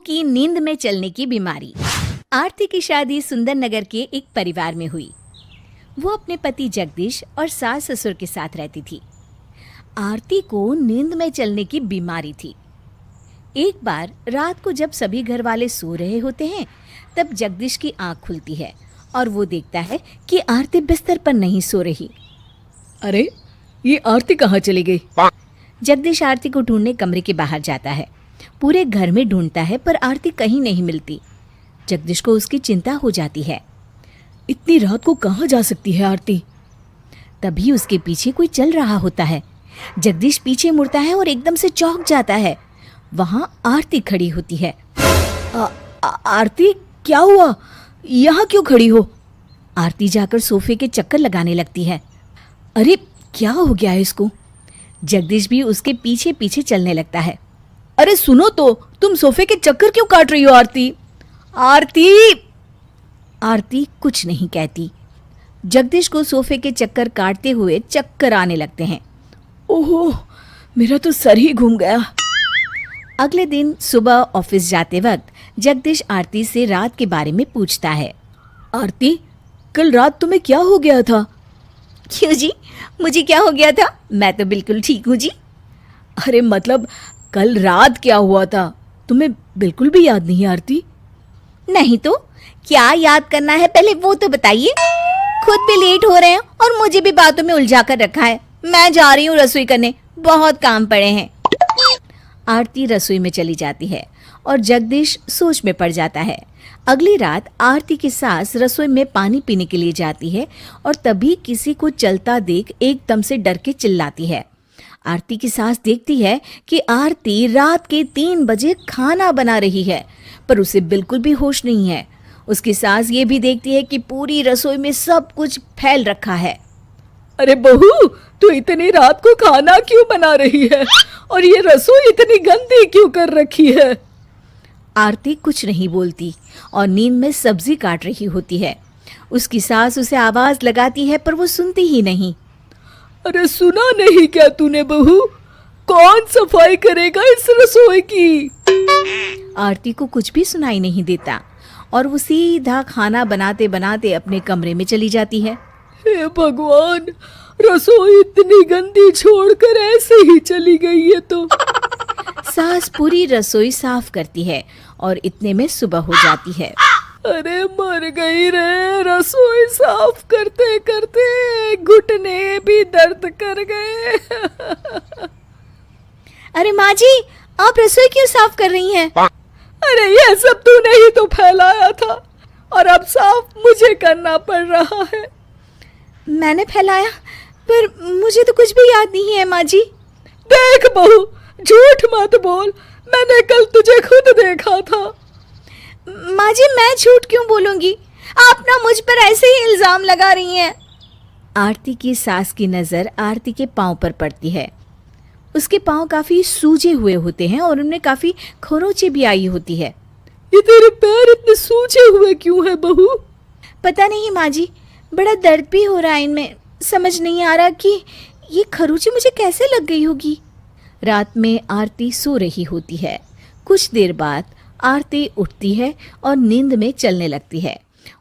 की नींद में चलने की बीमारी। आरती की शादी सुंदर नगर के एक परिवार में हुई। वो अपने पति जगदीश और सास ससुर के साथ रहती थी। आरती को नींद में चलने की बीमारी थी। एक बार रात को जब सभी घर वाले सो रहे होते हैं, तब जगदीश की आंख खुलती है और वो देखता है कि आरती बिस्तर पर नहीं सो रही। अरे, ये आरती कहाँ चली गई? जगदीश आरती को ढूंढने कमरे के बाहर जाता है। पूरे घर में ढूंढता है पर आरती कहीं नहीं मिलती। जगदीश को उसकी चिंता हो जाती है। इतनी रात को कहाँ जा सकती है आरती? तभी उसके पीछे कोई चल रहा होता है। जगदीश पीछे मुड़ता है और एकदम से चौंक जाता है। वहां आरती खड़ी होती है। आरती, क्या हुआ? यहाँ क्यों खड़ी हो? आरती जाकर सोफे के चक्कर लगाने लगती है। अरे, क्या हो गया है इसको? जगदीश भी उसके पीछे पीछे चलने लगता है। अरे सुनो तो, तुम सोफे के चक्कर क्यों काट रही हो आरती? आरती! आरती कुछ नहीं कहती। जगदीश को सोफे के चक्कर काटते हुए चक्कर आने लगते हैं। ओहो, मेरा तो सर ही घूम गया। अगले दिन सुबह ऑफिस जाते वक्त जगदीश आरती से रात के बारे में पूछता है। आरती, कल रात तुम्हें क्या हो गया था? क्यों जी, मुझे क्या हो गया था? मैं तो बिल्कुल ठीक हूँ जी। अरे मतलब, कल रात क्या हुआ था? तुम्हें बिल्कुल भी याद नहीं आरती? नहीं तो क्या याद करना है, पहले वो तो बताइए। खुद भी लेट हो रहे हैं और मुझे भी बातों में उलझा कर रखा है। मैं जा रही हूँ रसोई करने, बहुत काम पड़े हैं। आरती रसोई में चली जाती है और जगदीश सोच में पड़ जाता है। अगली रात आरती की सास रसोई में पानी पीने के लिए जाती है और तभी किसी को चलता देख एकदम से डर के चिल्लाती है। आरती की सास देखती है कि आरती रात के 3 बजे खाना बना रही है, पर उसे बिल्कुल भी होश नहीं है। उसकी सास ये भी देखती है कि पूरी रसोई में सब कुछ फैल रखा है। अरे बहू, तू इतनी रात को खाना क्यों बना रही है? और ये रसोई इतनी गंदी क्यों कर रखी है? आरती कुछ नहीं बोलती और नींद में सब्जी काट रही होती है। उसकी सास उसे आवाज लगाती है पर वो सुनती ही नहीं। अरे सुना नहीं क्या तूने बहू? कौन सफाई करेगा इस रसोई की? आरती को कुछ भी सुनाई नहीं देता और वो सीधा खाना बनाते बनाते अपने कमरे में चली जाती है। हे भगवान, रसोई इतनी गंदी छोड़कर ऐसे ही चली गई है तो। सास पूरी रसोई साफ करती है और इतने में सुबह हो जाती है। अरे मर गई रे, रसोई साफ करते करते घुटने भी दर्द कर गए। अरे माँ जी, आप रसोई क्यों साफ कर रही हैं? अरे ये सब तूने ही तो फैलाया था और अब साफ मुझे करना पड़ रहा है। मैंने फैलाया? पर मुझे तो कुछ भी याद नहीं है माँ जी। देख बहू, झूठ मत बोल, मैंने कल तुझे खुद देखा था। माँ जी, मैं झूठ क्यों बोलूंगी? आप ना मुझ पर ऐसे ही इल्जाम लगा रही हैं। आरती की सास की नजर आरती के पांव पर पड़ती है। उसके पांव काफी सूजे हुए होते हैं और उनमें काफी खरोंचे भी आई होती है। ये तेरे पैर इतने सूजे हुए क्यों है बहू? पता नहीं माँ जी, बड़ा दर्द भी हो रहा है इनमें। समझ नहीं आ रहा कि ये खरोंची मुझे कैसे लग गई होगी। रात में आरती सो रही होती है। कुछ देर बाद आरती उठती है और नींद में चलने लगती है।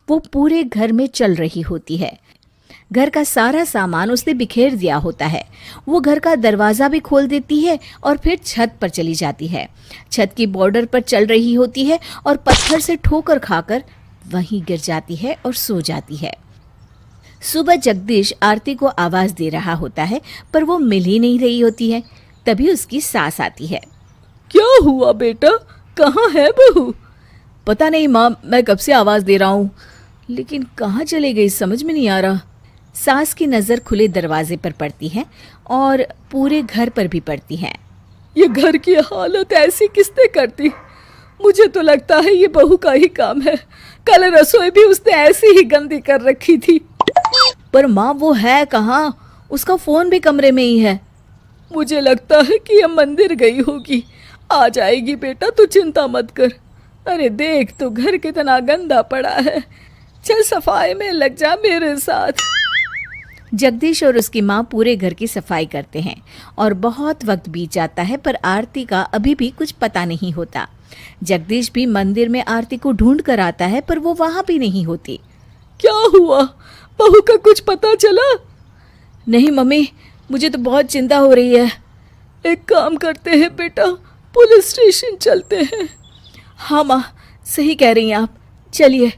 वो पूरे घर में चल रही होती है। घर का सारा सामान उसने बिखेर दिया होता है। वो घर का दरवाज़ा भी खोल देती है और फिर छत पर चली जाती है। छत की बॉर्डर पर चल रही होती है और पत्थर से ठोकर खाकर वहीं गिर जाती है और सो जाती है। सुबह जगदीश आरती को आवाज़ दे रहा होता है पर वो मिल ही नहीं रही होती है। तभी उसकी सास आती है। क्या हुआ बेटा, कहाँ है बहू? पता नहीं माँ, मैं कब से आवाज़ दे रहा हूँ, लेकिन कहाँ चले गई समझ में नहीं आ रहा। सास की नज़र खुले दरवाजे पर पड़ती है और पूरे घर पर भी पड़ती है। ये घर की हालत ऐसी किसने कर दी? मुझे तो लगता है ये बहू का ही काम है। कल रसोई भी उसने ऐसी ही गंदी कर रखी थी। पर माँ, वो है कहाँ? उसका फोन भी कमरे में ही है। मुझे लगता है कि ये मंदिर गई होगी। आ जाएगी बेटा, तू चिंता मत कर। अरे देख तो घर कितना गंदा पड़ा है। चल सफाई में लग जा मेरे साथ। जगदीश और उसकी माँ पूरे घर की सफाई करते हैं और बहुत वक्त बीत जाता है पर आरती का अभी भी कुछ पता नहीं होता। जगदीश भी मंदिर में आरती को ढूंढ कर आता है, पर वो वहां भी नहीं होती। क्या हुआ? बहू का कुछ पता चला? नहीं मम्मी, मुझे तो बहुत चिंता हो रही है। एक काम करते हैं बेटा, पुलिस स्टेशन चलते हैं। हाँ माँ, सही कह रही हैं आप, चलिए।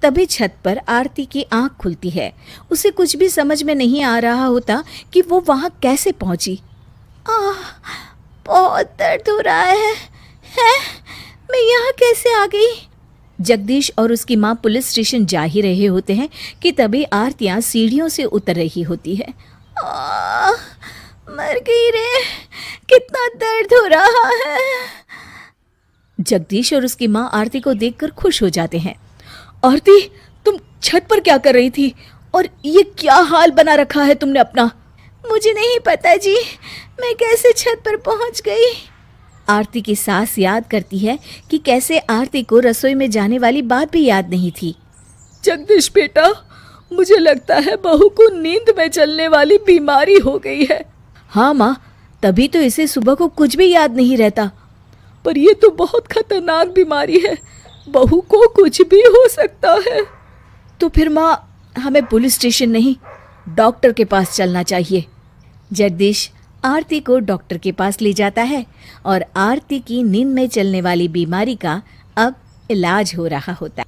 तभी छत पर आरती की आंख खुलती है। उसे कुछ भी समझ में नहीं आ रहा होता कि वो वहां कैसे पहुंची। बहुत दर्द हो रहा है। मैं यहाँ कैसे आ गई? जगदीश और उसकी माँ पुलिस स्टेशन जा ही रहे होते हैं कि तभी आरतियाँ सीढ़ियों से उतर रही होती है। मर गई रे, कितना दर्द हो रहा है। जगदीश और उसकी माँ आरती को देखकर खुश हो जाते हैं। आरती, तुम छत पर क्या कर रही थी और ये क्या हाल बना रखा है तुमने अपना? मुझे नहीं पता जी, मैं कैसे छत पर पहुंच गई। आरती की सास याद करती है कि कैसे आरती को रसोई में जाने वाली बात भी याद नहीं थी। जगदीश बेटा, मुझे लगता है बहू को नींद में चलने वाली बीमारी हो गई है। हाँ माँ, तभी तो इसे सुबह को कुछ भी याद नहीं रहता। पर ये तो बहुत खतरनाक बीमारी है, बहू को कुछ भी हो सकता है। तो फिर माँ, हमें पुलिस स्टेशन नहीं, डॉक्टर के पास चलना चाहिए। जगदीश आरती को डॉक्टर के पास ले जाता है और आरती की नींद में चलने वाली बीमारी का अब इलाज हो रहा होता है।